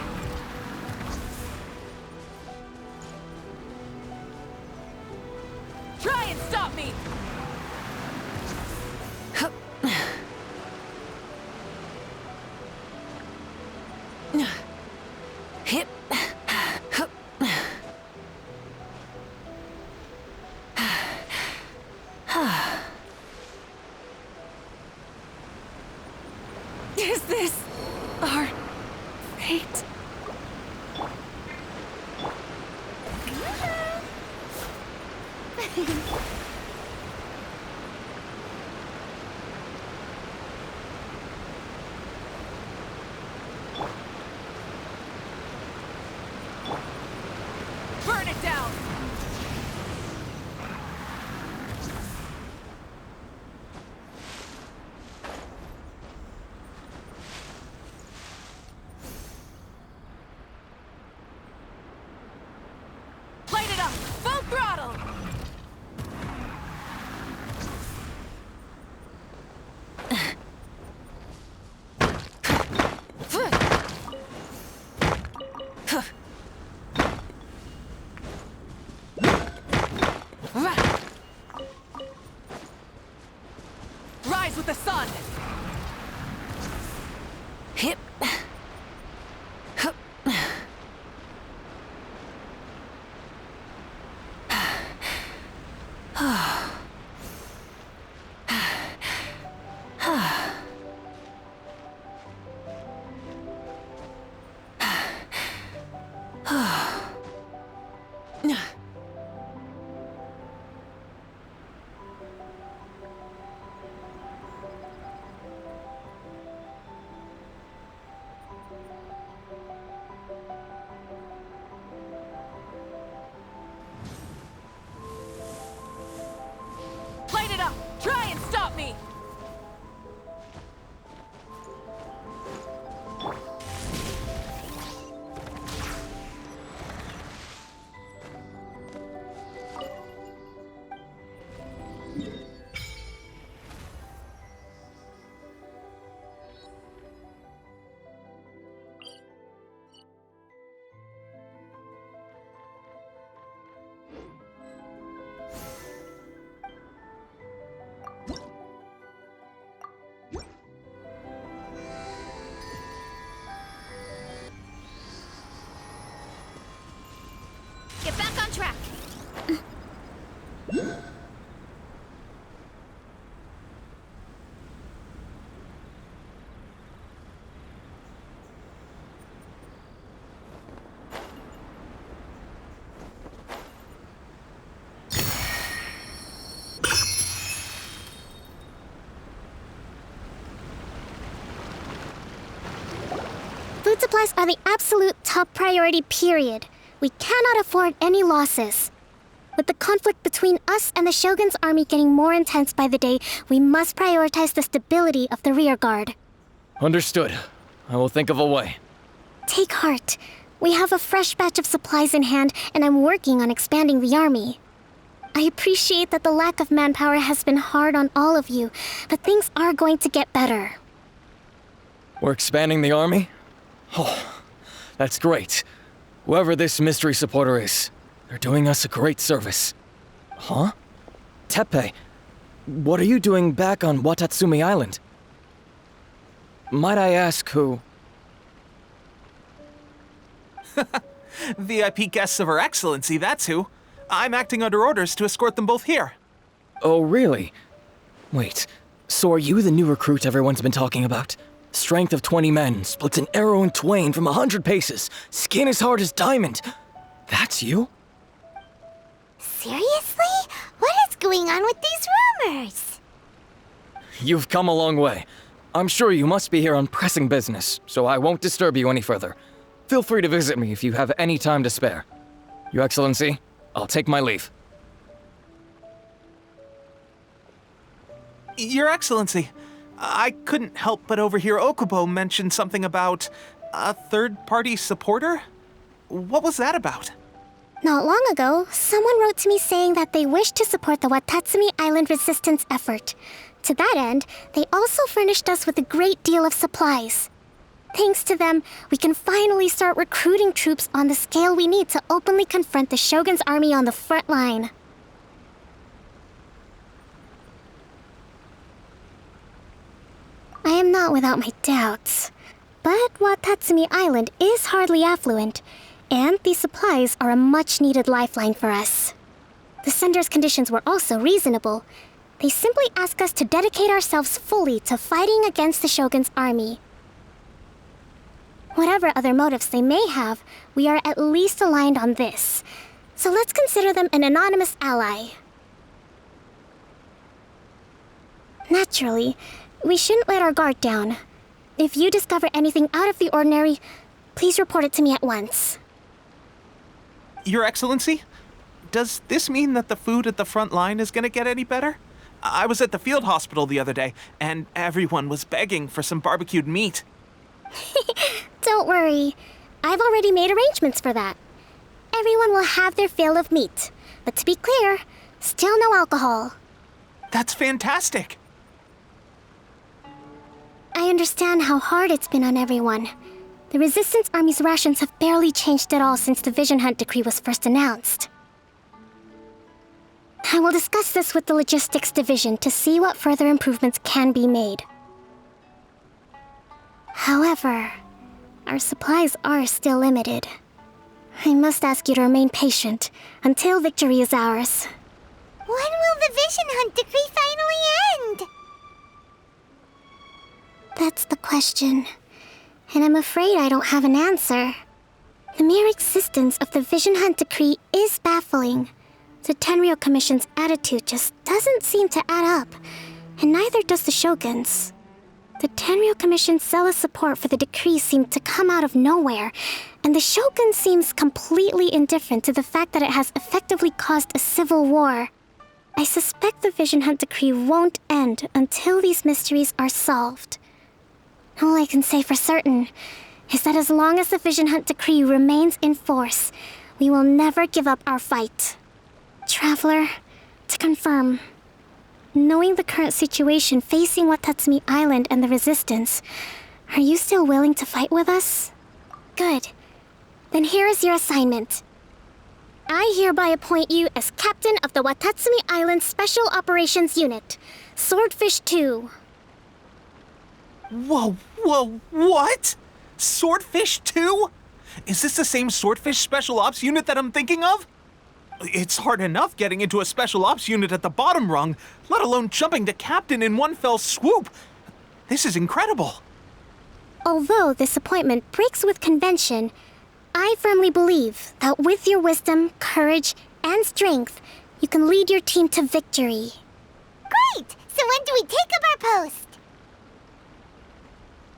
Try and stop me! Hip. Is this our fate? Burn it down! Rise with the sun! Hip. Light it up! Try and stop me! Get back on track. Food supplies are the absolute top priority, period. We cannot afford any losses. With the conflict between us and the Shogun's army getting more intense by the day, we must prioritize the stability of the rear guard. Understood. I will think of a way. Take heart. We have a fresh batch of supplies in hand, and I'm working on expanding the army. I appreciate that the lack of manpower has been hard on all of you, but things are going to get better. We're expanding the army? Oh, that's great. Whoever this mystery supporter is, they're doing us a great service. Huh? Teppei, what are you doing back on Watatsumi Island? Might I ask who? VIP guests of Her Excellency, that's who. I'm acting under orders to escort them both here. Oh, really? Wait, so are you the new recruit everyone's been talking about? Strength of 20 men, splits an arrow in twain from 100 paces, skin as hard as diamond. That's you? Seriously? What is going on with these rumors? You've come a long way. I'm sure you must be here on pressing business, so I won't disturb you any further. Feel free to visit me if you have any time to spare. Your Excellency, I'll take my leave. Your Excellency, I couldn't help but overhear Okubo mention something about a third-party supporter? What was that about? Not long ago, someone wrote to me saying that they wished to support the Watatsumi Island resistance effort. To that end, they also furnished us with a great deal of supplies. Thanks to them, we can finally start recruiting troops on the scale we need to openly confront the Shogun's army on the front line. I am not without my doubts. But Watatsumi Island is hardly affluent, and these supplies are a much-needed lifeline for us. The sender's conditions were also reasonable. They simply ask us to dedicate ourselves fully to fighting against the Shogun's army. Whatever other motives they may have, we are at least aligned on this. So let's consider them an anonymous ally. Naturally, we shouldn't let our guard down. If you discover anything out of the ordinary, please report it to me at once. Your Excellency, does this mean that the food at the front line is gonna get any better? I was at the field hospital the other day, and everyone was begging for some barbecued meat. Don't worry. I've already made arrangements for that. Everyone will have their fill of meat. But to be clear, still no alcohol. That's fantastic. I understand how hard it's been on everyone. The Resistance Army's rations have barely changed at all since the Vision Hunt decree was first announced. I will discuss this with the Logistics Division to see what further improvements can be made. However, our supplies are still limited. I must ask you to remain patient until victory is ours. When will the Vision Hunt decree finally end? That's the question. And I'm afraid I don't have an answer. The mere existence of the Vision Hunt decree is baffling. The Tenryou Commission's attitude just doesn't seem to add up, and neither does the Shogun's. The Tenryou Commission's zealous support for the decree seemed to come out of nowhere, and the Shogun seems completely indifferent to the fact that it has effectively caused a civil war. I suspect the Vision Hunt decree won't end until these mysteries are solved. All I can say for certain is that as long as the Vision Hunt decree remains in force, we will never give up our fight. Traveler, to confirm, knowing the current situation facing Watatsumi Island and the Resistance, are you still willing to fight with us? Good. Then here is your assignment. I hereby appoint you as Captain of the Watatsumi Island Special Operations Unit, Swordfish 2. Whoa, what? Swordfish 2? Is this the same Swordfish Special Ops unit that I'm thinking of? It's hard enough getting into a Special Ops unit at the bottom rung, let alone jumping to Captain in one fell swoop. This is incredible. Although this appointment breaks with convention, I firmly believe that with your wisdom, courage, and strength, you can lead your team to victory. Great! So when do we take up our post?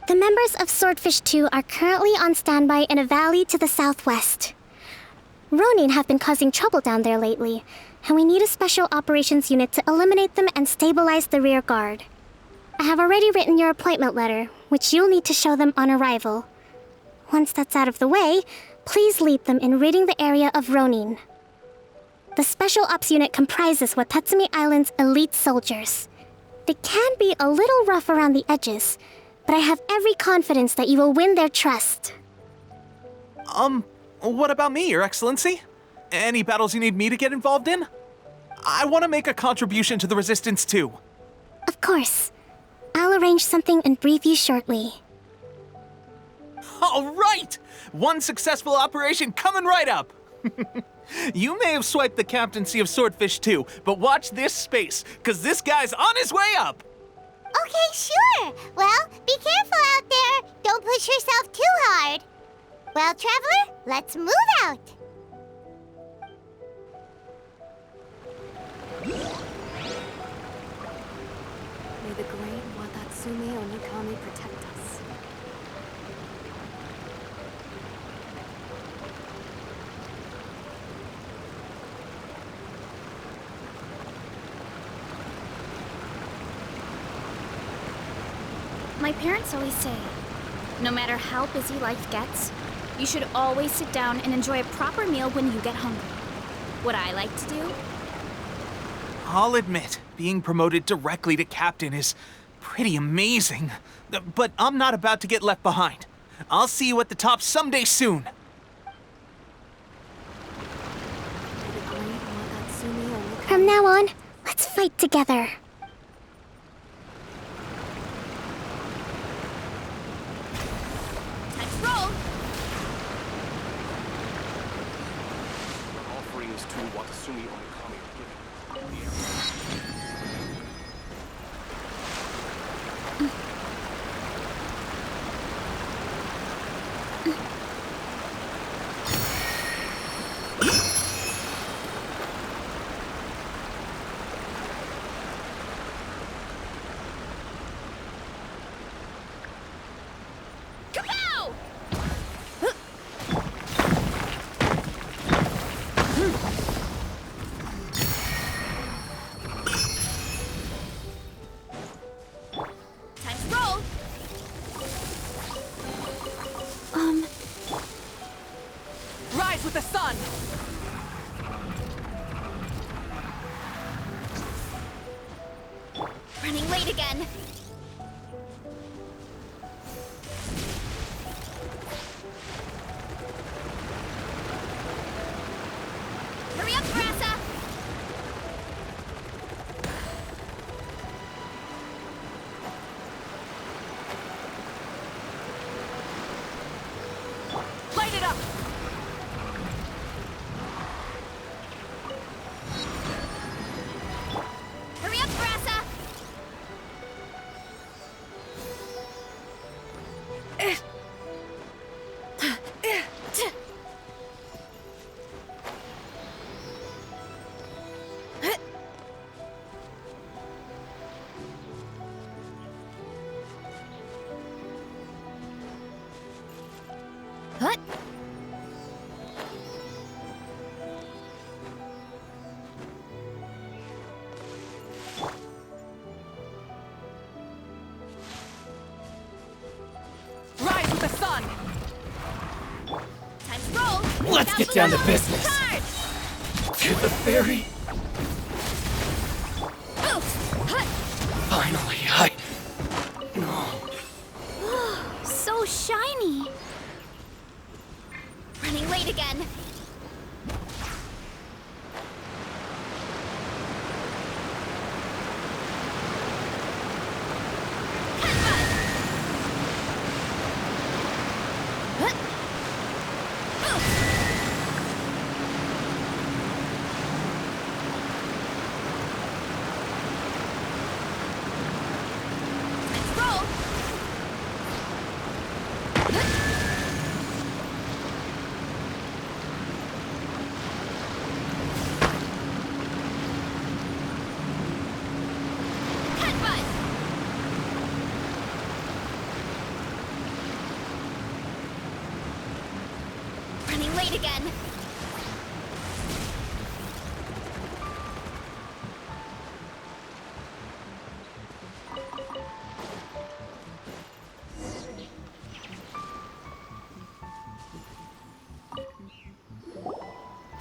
The members of Swordfish 2 are currently on standby in a valley to the southwest. Ronin have been causing trouble down there lately, and we need a special operations unit to eliminate them and stabilize the rear guard. I have already written your appointment letter, which you'll need to show them on arrival. Once that's out of the way, please lead them in ridding the area of Ronin. The Special Ops unit comprises Watatsumi Island's elite soldiers. They can be a little rough around the edges, but I have every confidence that you will win their trust. What about me, Your Excellency? Any battles you need me to get involved in? I want to make a contribution to the Resistance too. Of course. I'll arrange something and brief you shortly. All right! One successful operation coming right up! You may have swiped the captaincy of Swordfish 2, but watch this space, because this guy's on his way up! Okay, sure. Well, be careful out there. Don't push yourself too hard. Well, Traveler, let's move out. May the great Watatsumi Onikami protect us. My parents always say, no matter how busy life gets, you should always sit down and enjoy a proper meal when you get hungry. What I like to do? I'll admit, being promoted directly to captain is pretty amazing. But I'm not about to get left behind. I'll see you at the top someday soon. From now on, let's fight together. Let's roll! Offerings to Watatsumi Onikami are given. Kapow! Time to roll! Rise with the sun! Running late again. Huh? Rise with the sun! Time to roll! Let's get down to business. Charge! To the ferry. Oof! Hut! Finally, So shiny! Running late again. Running late again.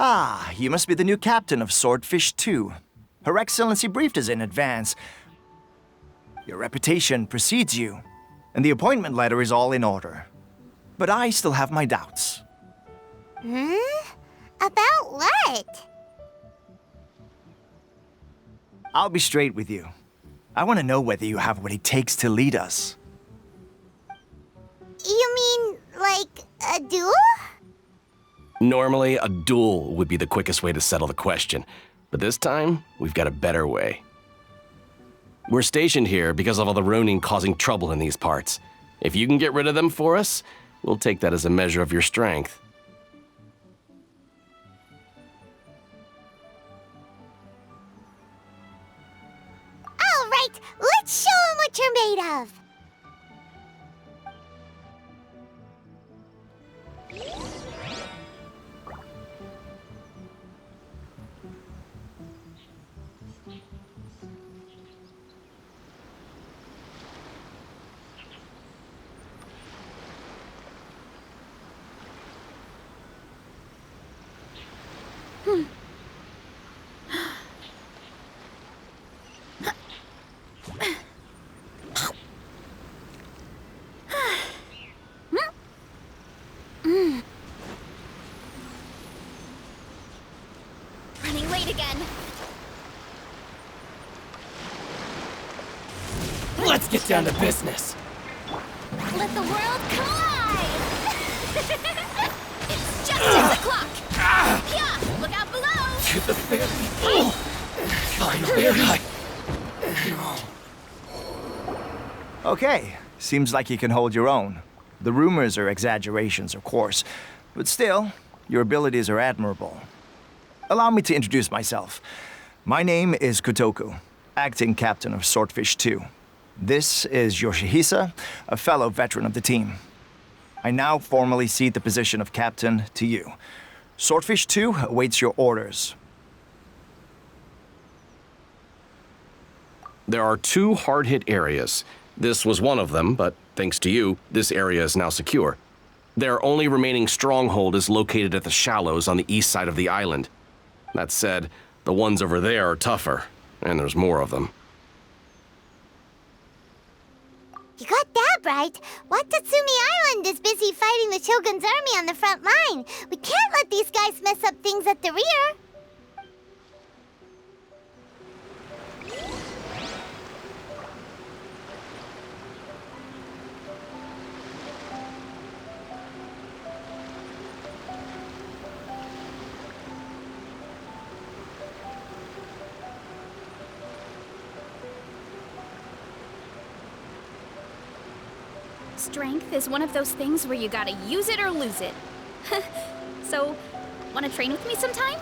Ah, you must be the new captain of Swordfish 2. Her Excellency briefed us in advance. Your reputation precedes you, and the appointment letter is all in order. But I still have my doubts. About what? I'll be straight with you. I want to know whether you have what it takes to lead us. You mean, like, a duel? Normally, a duel would be the quickest way to settle the question, but this time, we've got a better way. We're stationed here because of all the Ronin causing trouble in these parts. If you can get rid of them for us, we'll take that as a measure of your strength. All right, let's show 'em what you're made of. Running late again. let's get down to business. Let the world collide! It's just 6 o'clock! Yeah, look out below! To the ferry. Finally. Okay, seems like you can hold your own. The rumors are exaggerations, of course, but still, your abilities are admirable. Allow me to introduce myself. My name is Kotoku, acting captain of Swordfish 2. This is Yoshihisa, a fellow veteran of the team. I now formally cede the position of captain to you. Swordfish 2 awaits your orders. There are 2 hard-hit areas. This was one of them, but thanks to you, this area is now secure. Their only remaining stronghold is located at the shallows on the east side of the island. That said, the ones over there are tougher, and there's more of them. You got that right. Watatsumi Island is busy fighting the Shogun's army on the front line. We can't let these guys mess up things at the rear. Strength is one of those things where you gotta use it or lose it. So, wanna train with me sometime?